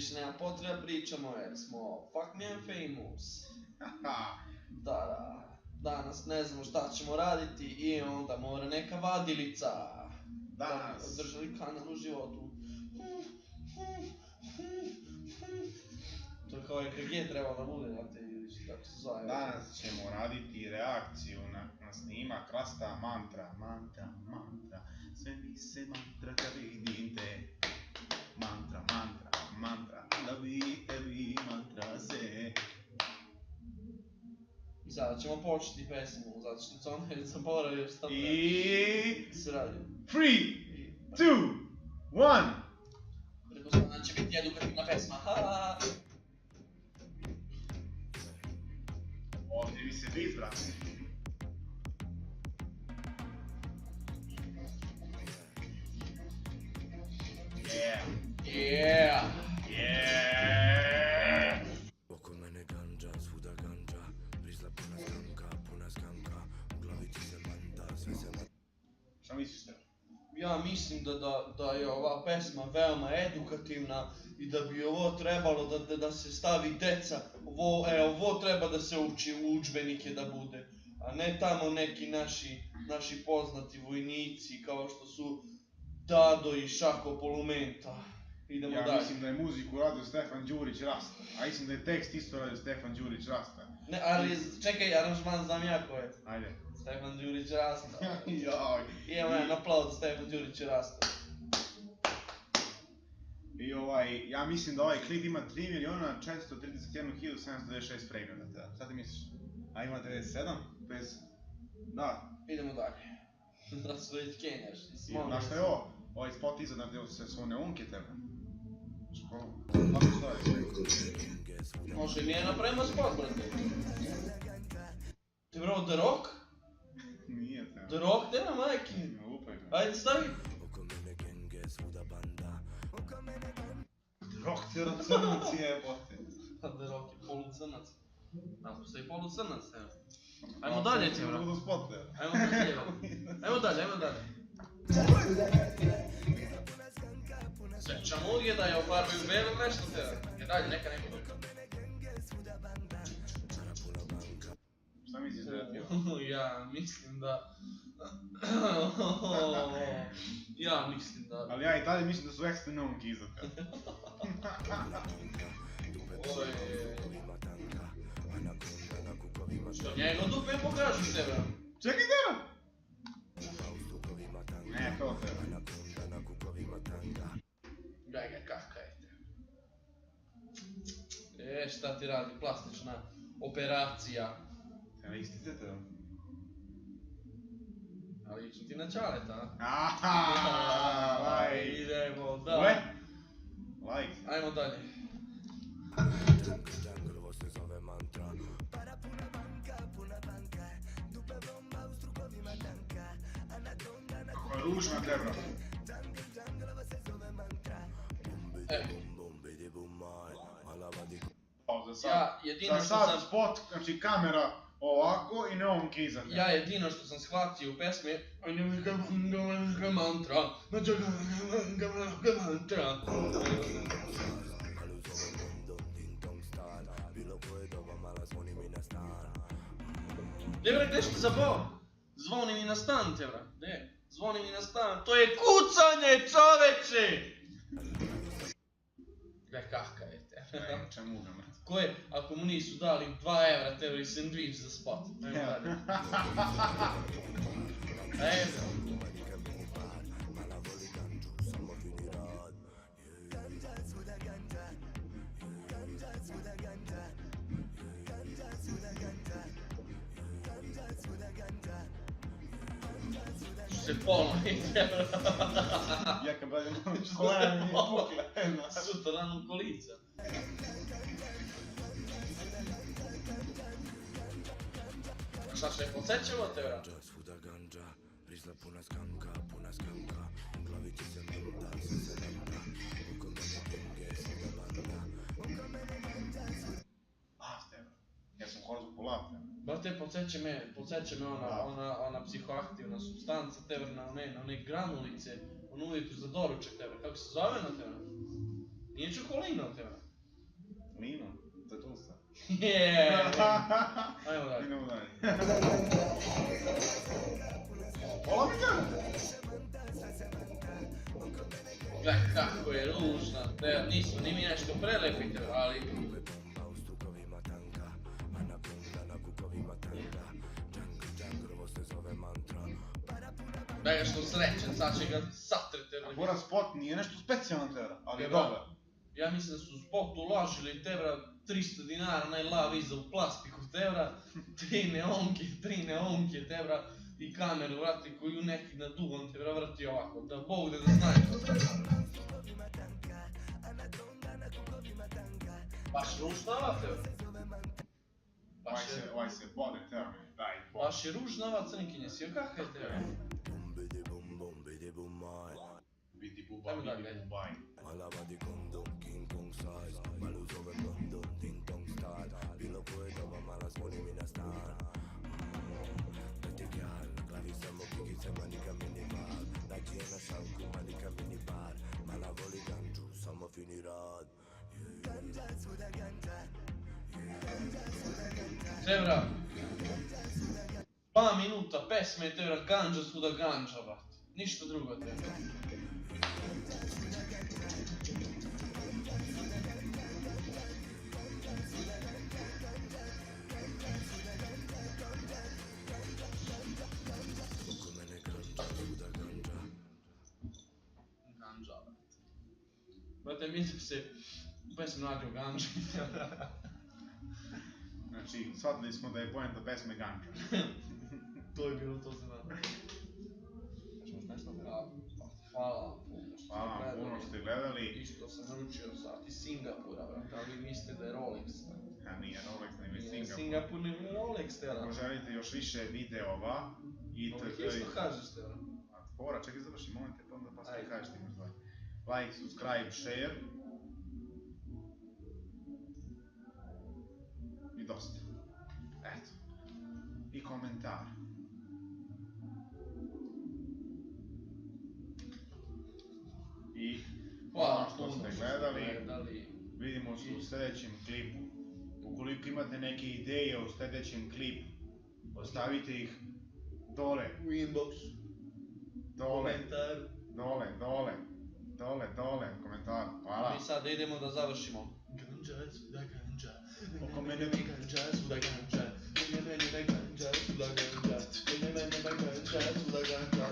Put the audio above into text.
više nema potreba pričamo jer smo fuck me I'm famous. Da. Danas ne znamo šta ćemo raditi i onda mora neka vadilica. Da bi održali kanal u životu. To je kao EKG trebalo da bude, znate, ili kako se zove. Danas ćemo raditi reakciju na snimak Rasta mantra. Sve mi se mantra kad vidim te. Mantra, da vidite vi mantra se. I sada ćemo početi pesmu, zato što se ona je zaboravio šta se radi. 3, 2, 1. Pretpostavljam će biti edukativna pesma. Ovdje mi se bit, brate. Yeah! Oko mene ganđa, svuda ganđa, prizla puna skanka, u glavi ti se manta, sve se manta. Šta misliš te? Ja mislim da je ova pesma veoma edukativna i da bi ovo trebalo da se stavi deca. Ovo treba da se uči u udžbenike da bude, a ne tamo neki naši poznati vojnici kao što su Dado i Šako Polumenta. Idemo dalje. Ja mislim da je muziku radio Stefan Đurić Rasta, a mislim da je tekst isto radio Stefan Đurić Rasta. Ne, ali čekaj, aranžman znam ja ko je. Ajde. Stefan Đurić Rasta. Joj. Imamo jedan aplauz Stefan Đurić Rasta. I ja mislim da ovaj klip ima 3.431.796 pregleda. Šta ti misliš? A ima 97? Da. Idemo dalje. Da su već kenjaš. Znaš šta je ovo? Ovaj spot iza gdje se svone unke tebe. Lako stoji. Može i nije napravimo spot, brate. Ti bravo The Rock? Nije te. The Rock, gdje na majke? Lupaj me. Ajde stavi. The Rock crnac jebote. Pa The Rock je polucrnac. Nazvo se i polucrnac, evo. Ajmo dalje, ti bro. Budu spote. Ajmo dalje. Sreća muge da je ofarbaju belo nešto te. Je dalje, neka neko druga. Šta misliš da je bio? Ja mislim da... Ali ja i dalje mislim da su ekstremne unke iza tebe. Što njegov dupe pokažu se, bro. Čekaj tebe! Ne, to tebe. Gledaj ga kakav je te. Šta ti radi, plastična operacija. Evo istite tebe. Ali ići ti na čaleta, Aha, idemo dalje. Ue? Like. Ajmo dalje. Kako je ružna tebra. Za sad spot, znači kamera ovako i neonke iza tebe. Ja jedino što sam shvatio u pesmi je mantra. Gdje gdje što za Bog? Zvoni mi na stan, te bra. Gdje? Zvoni mi na stan. To je kucanje, čoveče! Gdje kakav je te. Čemu ga mrtvo? Ko je, ako mu nisu dali 2 evra, tebe i sandvič za spot. Ajmo dalje. Ajde. Se pola ide. Jaka bolje kolena mi je pukla. Sutra rano u kolica. Šta se podsjećamo te vrat? Svuda ganđa, prizla puna skanka, u glavi ti se menta, sve se menta, oko mene genge, svuda banda. Ja sam hvala zbog polata. Brate, podsjeća me ona psihoaktivna substanca, tebe na one granulice, ono uvijek za doručak tebe, kako se zove na tebe? Nije čokolina tebe. Lino, to je Tulsa. Ajmo dalje. Idemo dalje. Pola mi ga! Gledaj kako je ružna, nismo ni mi nešto prelepite, ali... Mega što srećen, sad će ga satrete. Fora spot nije nešto specijalno tebra, ali je Tebra. dobar. Ja mislim da su u spot uložili tebra 300 dinara, onaj lav iza u plastiku tebra, 3 neonke tebra i kameru vrati koju neki na dugon tebra vrati ovako, da Bog da znaju. Baš ružnava tebra. Ovaj se bode tebra, daj bode. Baš je ružnava crnkinje, si joj kakva je tebra? Vidi buba, Ajmo vidi dalje. bubaj. Malabadi kondom, King Kong size Maluzo ve kondom, Ding Dong style Bilo koje doba mala zvoni mi na stan Peti gal, klavisamo kikicama nika mini val Dađi je na šanku, ma nika mini bar Mala voli ganđu, samo fini rad Ganja, svuda ganja Tebra, 2 minuta pesme tebra, ganđa svuda ganđa, vrat. Ništa drugo tebra. Ganđa, vrat. Brate, mislim se u pesmi radi o ganđi. Znači, shvatili smo da je poenta pesme ganđa. To je bilo to za nas. Hvala vam puno što Hvala vam puno što ste gledali. I što sam naručio sat iz Singapura, brate, ali vi mislite da je Rolex. A nije Rolex, nego je Nije Singapur. Singapur, nego je Rolex, te Ako želite još više videova, Ovih isto kažeš, te Fora, čekaj završi, molim te, pa onda pa sve Ajde. kažeš ti možda. Like, subscribe, share. I dosta. Eto. I komentar. I hvala što ste gledali. Vidimo se u sljedećem klipu. Ukoliko imate neke ideje o sljedećem klipu, ostavite ih dole. U inboxu. Dole, Komentar. dole, komentar, hvala. Mi sad idemo da završimo. Ganđa, svuda ganđa. Oko mene Ganđa, svuda ganđa. Ganđa, svuda ganđa. Ganđa, svuda ganđa.